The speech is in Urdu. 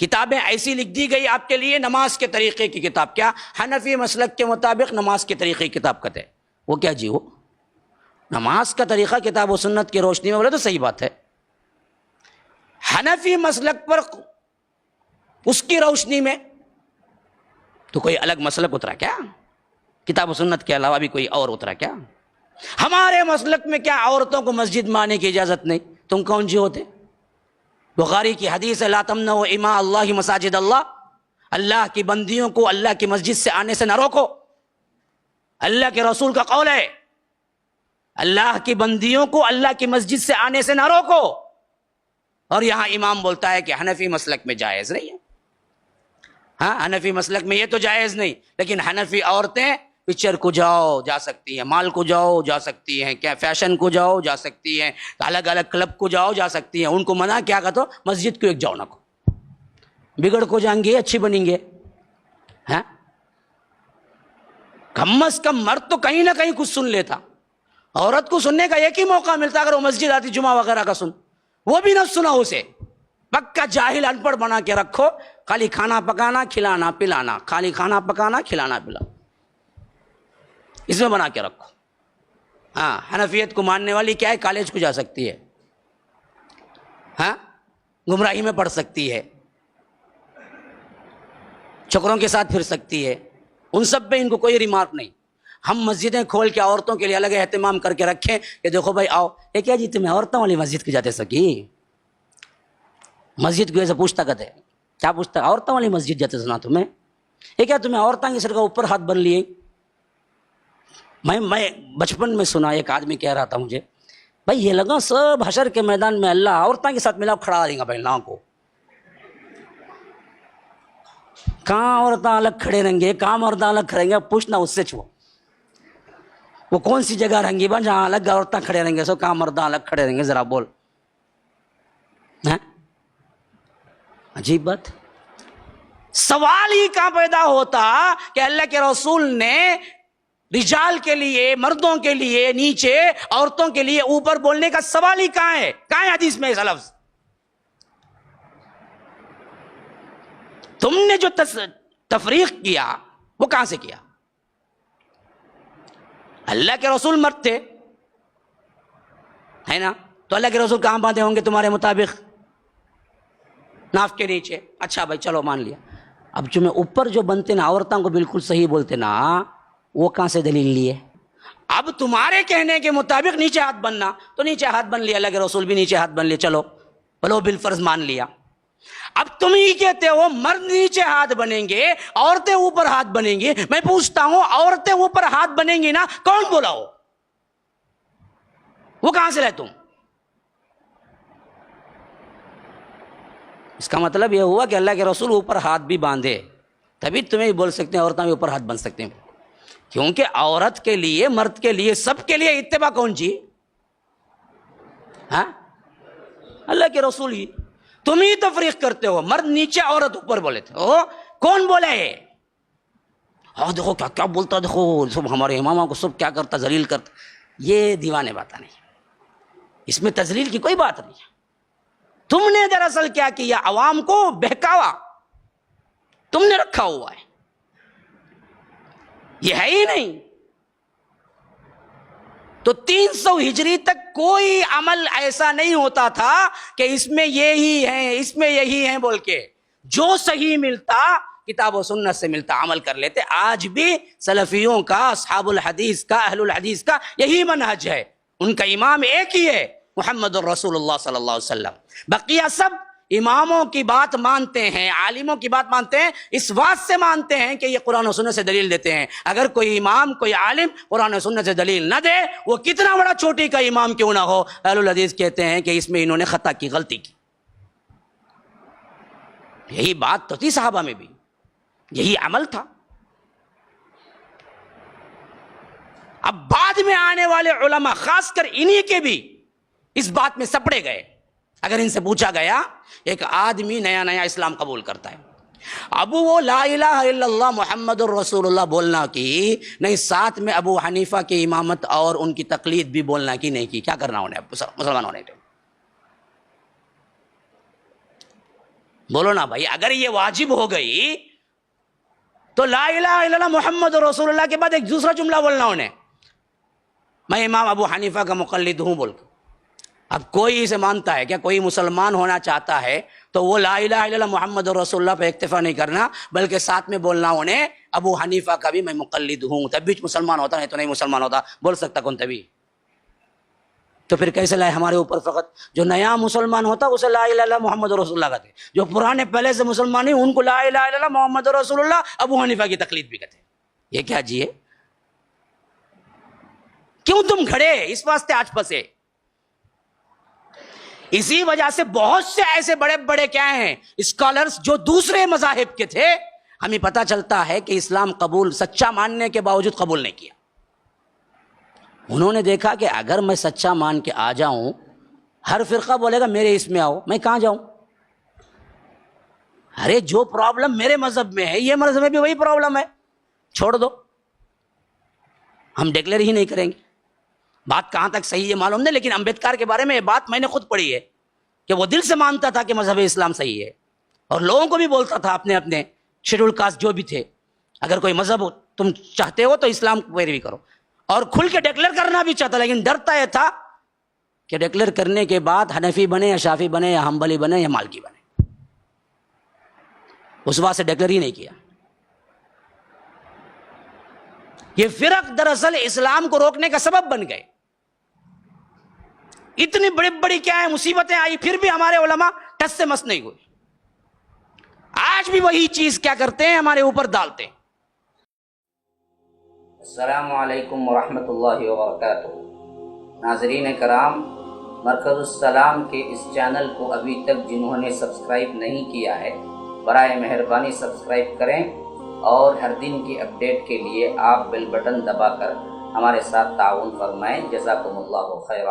کتابیں ایسی لکھ دی گئی آپ کے لیے، نماز کے طریقے کی کتاب، کیا حنفی مسلک کے مطابق نماز کے طریقے کی کتاب کہتے ہیں، وہ کیا جی، وہ نماز کا طریقہ کتاب و سنت کی روشنی میں بولے تو صحیح بات ہے، حنفی مسلک پر اس کی روشنی میں تو کوئی الگ مسلک اترا کیا؟ کتاب و سنت کے علاوہ بھی کوئی اور اترا کیا؟ ہمارے مسلک میں کیا عورتوں کو مسجد میں آنے کی اجازت نہیں؟ تم کون جی ہوتے؟ بخاری کی حدیث ہے لا تمنعوا اماء اللہ مساجد اللہ، اللہ کی بندیوں کو اللہ کی مسجد سے آنے سے نہ روکو، اللہ کے رسول کا قول ہے، اللہ کی بندیوں کو اللہ کی مسجد سے آنے سے نہ روکو، اور یہاں امام بولتا ہے کہ حنفی مسلک میں جائز نہیں ہے، ہاں حنفی مسلک میں یہ تو جائز نہیں، لیکن حنفی عورتیں پکچر کو جاؤ جا سکتی ہیں، مال کو جاؤ جا سکتی ہیں، کیا فیشن کو جاؤ جا سکتی ہیں، الگ الگ کلب کو جاؤ جا سکتی ہیں، ان کو منع کیا کہتے ہو مسجد کو ایک جاؤ نہ کو، بگڑ کو جائیں گے اچھی بنیں گے، ہاں کم از کم مرد تو کہیں نہ کہیں کچھ سن لیتا، عورت کو سننے کا ایک ہی موقع ملتا اگر وہ مسجد آتی جمعہ وغیرہ کا سن، وہ بھی نہ سنا، اسے پکا جاہل ان پڑھ بنا کے رکھو، خالی کھانا پکانا کھلانا پلانا، خالی کھانا پکانا کھلانا پلانا، اس میں بنا کے رکھو۔ ہاں حنفیت کو ماننے والی کیا ہے، کالج کو جا سکتی ہے، ہاں گمراہی میں پڑھ سکتی ہے، چھوکروں کے ساتھ پھر سکتی ہے، ان سب پہ ان کو کوئی ریمارک نہیں۔ ہم مسجدیں کھول کے عورتوں کے لیے الگ اہتمام کر کے رکھیں کہ دیکھو بھائی آؤ، یہ کیا جی تمہیں عورتوں والی مسجد کی جاتے سکی، مسجد کو ایسے پوچھتا کہتے کیا پوچھتا، عورتوں والی مسجد جاتے سنا تمہیں، یہ کیا تمہیں عورتوں کی سر کا اوپر ہاتھ بن لیے۔ میں بچپن میں سنا ایک آدمی کہہ رہا تھا مجھے، بھائی یہ لگا سب حشر کے میدان میں اللہ عورتوں کے ساتھ ملا کھڑا دیں گا بھائی نا کو، کہاں عورتیں الگ کھڑے رہیں گے، کہاں مرد الگ کھڑیں گے، پوچھنا اس سے چھو، وہ کون سی جگہ رہیں گی با جہاں الگ عورتیں کھڑے رہیں گے، سو کہاں مرد الگ کھڑے رہیں گے، ذرا بول۔ عجیب بات، سوال ہی کہاں پیدا ہوتا کہ اللہ کے رسول نے رجال کے لیے، مردوں کے لیے نیچے، عورتوں کے لیے اوپر بولنے کا سوال ہی کہاں ہے، کہاں ہے حدیث میں ایسا لفظ؟ تم نے جو تفریق کیا وہ کہاں سے کیا؟ اللہ کے رسول مرد تھے ہے نا، تو اللہ کے رسول کہاں باندھے ہوں گے تمہارے مطابق؟ ناف کے نیچے۔ اچھا بھائی چلو مان لیا، اب جو میں اوپر جو بنتے نا عورتوں کو بالکل صحیح بولتے نا، وہ کہاں سے دلیل لیے؟ اب تمہارے کہنے کے مطابق نیچے ہاتھ بننا، تو نیچے ہاتھ بن لیا، اللہ کے رسول بھی نیچے ہاتھ بن لیے، چلو بلو بالفرض مان لیا۔ اب تم ہی کہتے ہو مرد نیچے ہاتھ بنیں گے، عورتیں اوپر ہاتھ بنیں گی، میں پوچھتا ہوں عورتیں اوپر ہاتھ بنیں گی نا، کون بولا ہو؟ وہ کہاں سے لائے تم؟ اس کا مطلب یہ ہوا کہ اللہ کے رسول اوپر ہاتھ بھی باندھے، تبھی تمہیں بول سکتے ہیں عورتیں بھی اوپر ہاتھ بن سکتے ہیں، کیونکہ عورت کے لیے، مرد کے لیے، سب کے لیے اتباع کون جی؟ ہاں اللہ کے رسول ہی۔ تم ہی تفریق کرتے ہو، مرد نیچے عورت اوپر بولے تھے، کون بولا ہے؟ دیکھو کیا کیا بولتا، دیکھو سب ہمارے اماموں کو سب کیا کرتا، ذلیل کرتا، یہ دیوانے باتیں نہیں، اس میں تذلیل کی کوئی بات نہیں ہے۔ تم نے دراصل کیا کیا، عوام کو بہکاوا تم نے رکھا ہوا ہے، یہ ہے ہی نہیں۔ تو 300 ہجری تک کوئی عمل ایسا نہیں ہوتا تھا کہ اس میں یہی ہیں، اس میں یہی ہیں بول کے، جو صحیح ملتا کتاب و سنت سے ملتا عمل کر لیتے۔ آج بھی سلفیوں کا، اصحاب الحدیث کا، اہل الحدیث کا یہی منہج ہے، ان کا امام ایک ہی ہے، محمد الرسول اللہ صلی اللہ علیہ وسلم۔ بقیہ سب اماموں کی بات مانتے ہیں، عالموں کی بات مانتے ہیں، اس بات سے مانتے ہیں کہ یہ قرآن و سنت سے دلیل دیتے ہیں۔ اگر کوئی امام، کوئی عالم قرآن و سنت سے دلیل نہ دے، وہ کتنا بڑا چوٹی کا امام کیوں نہ ہو، اہل الحدیث کہتے ہیں کہ اس میں انہوں نے خطا کی، غلطی کی۔ یہی بات تو تھی صحابہ میں بھی، یہی عمل تھا۔ اب بعد میں آنے والے علماء، خاص کر انہی کے بھی اس بات میں سپڑے گئے۔ اگر ان سے پوچھا گیا، ایک آدمی نیا نیا اسلام قبول کرتا ہے، ابو وہ لا الہ الا اللہ محمد الرسول اللہ بولنا کی نہیں، ساتھ میں ابو حنیفہ کی امامت اور ان کی تقلید بھی بولنا کی نہیں کی، کیا کرنا انہیں مسلمان ہونے کے؟ بولو نا بھائی، اگر یہ واجب ہو گئی تو لا الہ الا اللہ محمد رسول اللہ کے بعد ایک دوسرا جملہ بولنا انہیں، میں امام ابو حنیفہ کا مقلد ہوں بول کے۔ اب کوئی اسے مانتا ہے کیا؟ کوئی مسلمان ہونا چاہتا ہے تو وہ لا الہ الا اللہ محمد رسول اللہ پہ اکتفا نہیں کرنا، بلکہ ساتھ میں بولنا انہیں ابو حنیفہ کا بھی میں مقلد ہوں، تب بھی مسلمان ہوتا، نہیں تو نہیں مسلمان ہوتا، بول سکتا کون تبھی؟ تو پھر کیسے لائے ہمارے اوپر فقط جو نیا مسلمان ہوتا اسے لا الہ الا اللہ محمد رسول اللہ کہتے، جو پرانے پہلے سے مسلمان ہیں ان کو لا الہ الا اللہ محمد رسول اللہ ابو حنیفہ کی تقلید بھی کہتے۔ یہ کیا جی ہے؟ کیوں تم کھڑے اس واسطے آج پھنسے؟ اسی وجہ سے بہت سے ایسے بڑے بڑے کیا ہیں اسکالرز جو دوسرے مذاہب کے تھے، ہمیں پتہ چلتا ہے کہ اسلام قبول سچا ماننے کے باوجود قبول نہیں کیا۔ انہوں نے دیکھا کہ اگر میں سچا مان کے آ جاؤں، ہر فرقہ بولے گا میرے اس میں آؤ، میں کہاں جاؤں؟ ارے جو پرابلم میرے مذہب میں ہے یہ مذہب میں بھی وہی پرابلم ہے، چھوڑ دو، ہم ڈکلیئر ہی نہیں کریں گے۔ بات کہاں تک صحیح ہے معلوم نہیں، لیکن امبیڈکر کے بارے میں یہ بات میں نے خود پڑھی ہے کہ وہ دل سے مانتا تھا کہ مذہب اسلام صحیح ہے، اور لوگوں کو بھی بولتا تھا اپنے اپنے شیڈول کاسٹ جو بھی تھے، اگر کوئی مذہب تم چاہتے ہو تو اسلام کو پیروی کرو، اور کھل کے ڈکلیئر کرنا بھی چاہتا، لیکن ڈرتا یہ تھا کہ ڈکلیئر کرنے کے بعد حنفی بنے یا شافی بنے یا حنبلی بنے یا مالکی بنے، اس بات سے ڈکلیئر ہی نہیں کیا۔ یہ فرق دراصل اسلام کو روکنے کا سبب بن گئے، اتنی بڑی بڑی کیا ہے مصیبتیں آئی، پھر بھی ہمارے علماء ٹس سے مس نہیں ہوئے، آج بھی وہی چیز کیا کرتے ہیں ہمارے اوپر ڈالتے ہیں۔ السلام علیکم ورحمۃ اللہ وبرکاتہ۔ ناظرین کرام، مرکز السلام کے اس چینل کو ابھی تک جنہوں نے سبسکرائب نہیں کیا ہے، برائے مہربانی سبسکرائب کریں، اور ہر دن کی اپڈیٹ کے لیے آپ بیل بٹن دبا کر ہمارے ساتھ تعاون فرمائیں۔ جزاکم اللہ خیرا۔